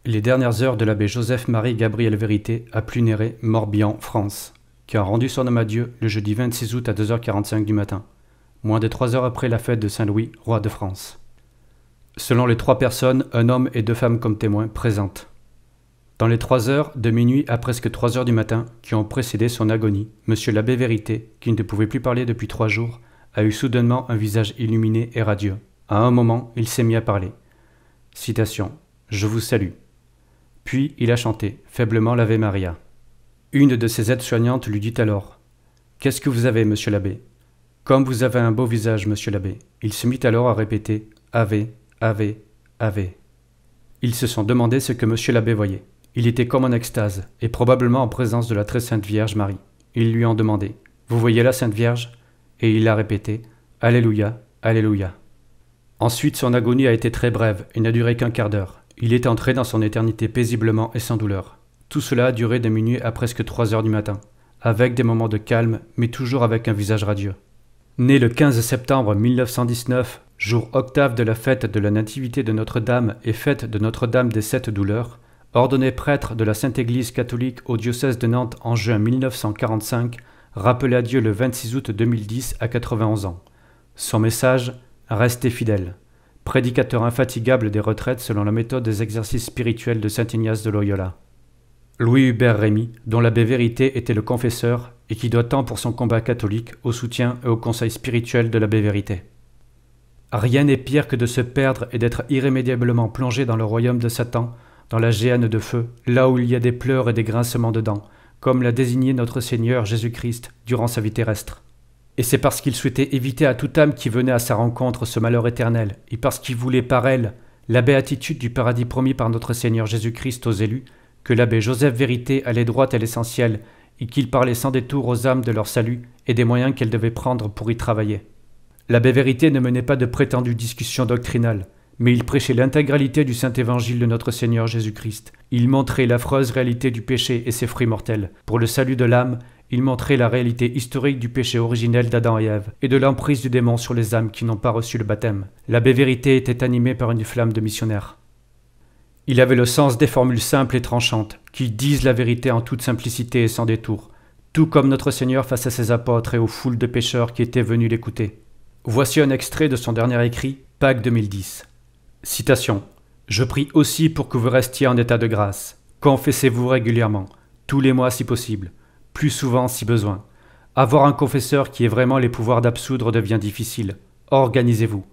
Les dernières heures de l'abbé Joseph-Marie Gabriel Vérité à Pluneret, Morbihan, France, qui a rendu son homme à Dieu le jeudi 26 août à 2h45 du matin, moins de 3 heures après la fête de Saint-Louis, roi de France. Selon les 3 personnes, un homme et 2 femmes comme témoins présentes. Dans les 3 heures, de minuit à presque 3 heures du matin, qui ont précédé son agonie, monsieur l'abbé Vérité, qui ne pouvait plus parler depuis 3 jours, a eu soudainement un visage illuminé et radieux. À un moment, il s'est mis à parler. Citation. « Je vous salue ». Puis il a chanté, faiblement l'Ave Maria. Une de ses aides-soignantes lui dit alors « Qu'est-ce que vous avez, monsieur l'abbé ?»« Comme vous avez un beau visage, monsieur l'abbé. » Il se mit alors à répéter « Ave, Ave, Ave ». Ils se sont demandé ce que monsieur l'abbé voyait. Il était comme en extase, et probablement en présence de la très sainte Vierge Marie. Ils lui ont demandé « Vous voyez la Sainte Vierge ?» Et il a répété « Alléluia, Alléluia ». Ensuite, son agonie a été très brève et n'a duré qu'un quart d'heure. Il est entré dans son éternité paisiblement et sans douleur. Tout cela a duré de minuit à presque 3 heures du matin, avec des moments de calme, mais toujours avec un visage radieux. Né le 15 septembre 1919, jour octave de la fête de la Nativité de Notre-Dame et fête de Notre-Dame des Sept Douleurs, ordonné prêtre de la Sainte Église catholique au diocèse de Nantes en juin 1945, rappelé à Dieu le 26 août 2010 à 91 ans. Son message, restez fidèles. Prédicateur infatigable des retraites selon la méthode des exercices spirituels de saint Ignace de Loyola. Louis Hubert Rémy, dont l'abbé Vérité était le confesseur et qui doit tant pour son combat catholique au soutien et au conseil spirituel de l'abbé Vérité. Rien n'est pire que de se perdre et d'être irrémédiablement plongé dans le royaume de Satan, dans la géhenne de feu, là où il y a des pleurs et des grincements de dents, comme l'a désigné notre Seigneur Jésus-Christ durant sa vie terrestre. Et c'est parce qu'il souhaitait éviter à toute âme qui venait à sa rencontre ce malheur éternel, et parce qu'il voulait par elle la béatitude du paradis promis par notre Seigneur Jésus-Christ aux élus, que l'abbé Joseph Vérité allait droit à l'essentiel, et qu'il parlait sans détour aux âmes de leur salut et des moyens qu'elles devaient prendre pour y travailler. L'abbé Vérité ne menait pas de prétendues discussions doctrinales, mais il prêchait l'intégralité du Saint-Évangile de notre Seigneur Jésus-Christ. Il montrait l'affreuse réalité du péché et ses fruits mortels. Pour le salut de l'âme, il montrait la réalité historique du péché originel d'Adam et Ève et de l'emprise du démon sur les âmes qui n'ont pas reçu le baptême. L'abbé Vérité était animé par une flamme de missionnaire. Il avait le sens des formules simples et tranchantes, qui disent la vérité en toute simplicité et sans détour, tout comme notre Seigneur face à ses apôtres et aux foules de pécheurs qui étaient venus l'écouter. Voici un extrait de son dernier écrit, Pâques 2010. Citation. « Je prie aussi pour que vous restiez en état de grâce. Confessez-vous régulièrement, tous les mois si possible, plus souvent si besoin. Avoir un confesseur qui ait vraiment les pouvoirs d'absoudre devient difficile. Organisez-vous.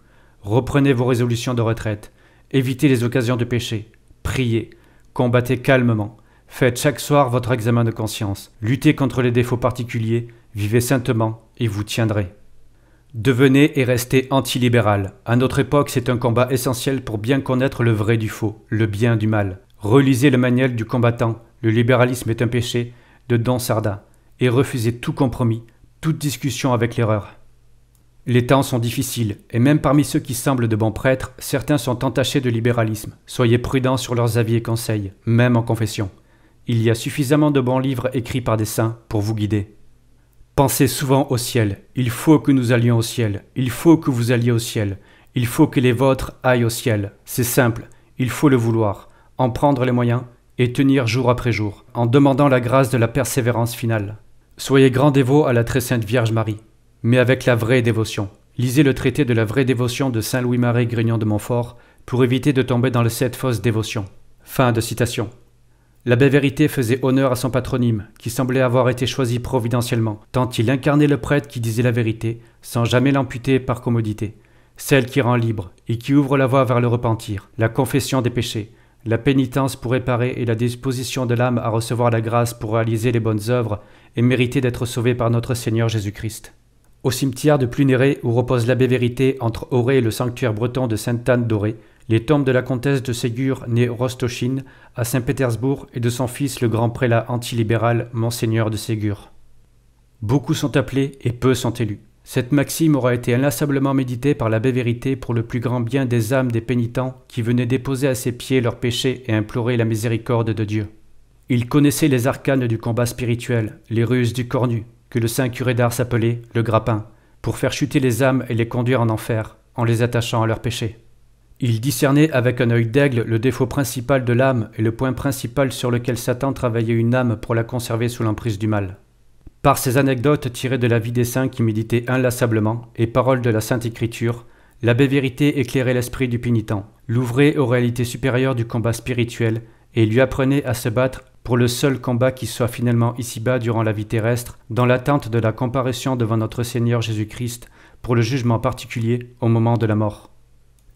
Reprenez vos résolutions de retraite. Évitez les occasions de péché. Priez. Combattez calmement. Faites chaque soir votre examen de conscience. Luttez contre les défauts particuliers. Vivez saintement et vous tiendrez. Devenez et restez antilibéral. À notre époque, c'est un combat essentiel pour bien connaître le vrai du faux, le bien du mal. Relisez le manuel du combattant, le libéralisme est un péché, de Don Sarda, et refusez tout compromis, toute discussion avec l'erreur. Les temps sont difficiles, et même parmi ceux qui semblent de bons prêtres, certains sont entachés de libéralisme. Soyez prudents sur leurs avis et conseils, même en confession. Il y a suffisamment de bons livres écrits par des saints pour vous guider. Pensez souvent au ciel. Il faut que nous allions au ciel. Il faut que vous alliez au ciel. Il faut que les vôtres aillent au ciel. C'est simple. Il faut le vouloir, en prendre les moyens et tenir jour après jour, en demandant la grâce de la persévérance finale. Soyez grand dévot à la très sainte Vierge Marie, mais avec la vraie dévotion. Lisez le traité de la vraie dévotion de saint Louis-Marie Grignon de Montfort pour éviter de tomber dans cette fausse dévotion. Fin de citation. L'abbé Vérité faisait honneur à son patronyme, qui semblait avoir été choisi providentiellement, tant il incarnait le prêtre qui disait la vérité, sans jamais l'amputer par commodité, celle qui rend libre et qui ouvre la voie vers le repentir, la confession des péchés, la pénitence pour réparer et la disposition de l'âme à recevoir la grâce pour réaliser les bonnes œuvres et mériter d'être sauvé par notre Seigneur Jésus-Christ. Au cimetière de Pluneret, où repose l'abbé Vérité entre Auray et le sanctuaire breton de Sainte-Anne d'Auray, les tombes de la comtesse de Ségur, née Rostochine, à Saint-Pétersbourg, et de son fils, le grand prélat antilibéral, Monseigneur de Ségur. Beaucoup sont appelés et peu sont élus. Cette maxime aura été inlassablement méditée par l'abbé Vérité pour le plus grand bien des âmes des pénitents qui venaient déposer à ses pieds leurs péchés et implorer la miséricorde de Dieu. Il connaissait les arcanes du combat spirituel, les ruses du cornu, que le saint curé d'Ars appelait le grappin, pour faire chuter les âmes et les conduire en enfer, en les attachant à leurs péchés. Il discernait avec un œil d'aigle le défaut principal de l'âme et le point principal sur lequel Satan travaillait une âme pour la conserver sous l'emprise du mal. Par ces anecdotes tirées de la vie des saints qui méditaient inlassablement et paroles de la Sainte Écriture, l'abbé Vérité éclairait l'esprit du pénitent, l'ouvrait aux réalités supérieures du combat spirituel et lui apprenait à se battre pour le seul combat qui soit finalement ici-bas durant la vie terrestre, dans l'attente de la comparution devant notre Seigneur Jésus-Christ pour le jugement particulier au moment de la mort.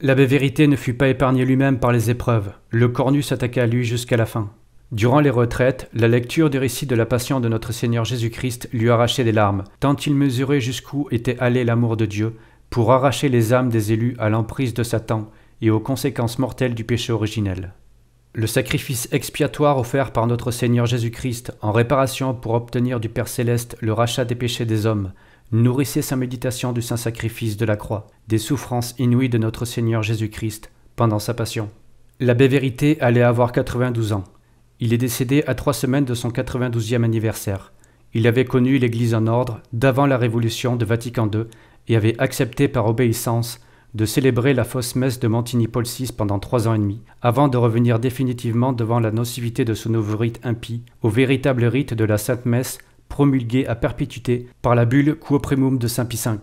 L'abbé Vérité ne fut pas épargné lui-même par les épreuves, le cornu s'attaqua à lui jusqu'à la fin. Durant les retraites, la lecture du récit de la passion de notre Seigneur Jésus-Christ lui arrachait des larmes, tant il mesurait jusqu'où était allé l'amour de Dieu pour arracher les âmes des élus à l'emprise de Satan et aux conséquences mortelles du péché originel. Le sacrifice expiatoire offert par notre Seigneur Jésus-Christ en réparation pour obtenir du Père Céleste le rachat des péchés des hommes nourrissait sa méditation du saint sacrifice de la croix, des souffrances inouïes de notre Seigneur Jésus-Christ pendant sa passion. L'abbé Vérité allait avoir 92 ans. Il est décédé à 3 semaines de son 92e anniversaire. Il avait connu l'Église en ordre d'avant la Révolution de Vatican II et avait accepté par obéissance de célébrer la fausse messe de Montigny-Paul VI pendant 3 ans et demi, avant de revenir définitivement devant la nocivité de ce nouveau rite impie, au véritable rite de la Sainte Messe promulguée à perpétuité par la bulle Quo Primum de Saint Pie V.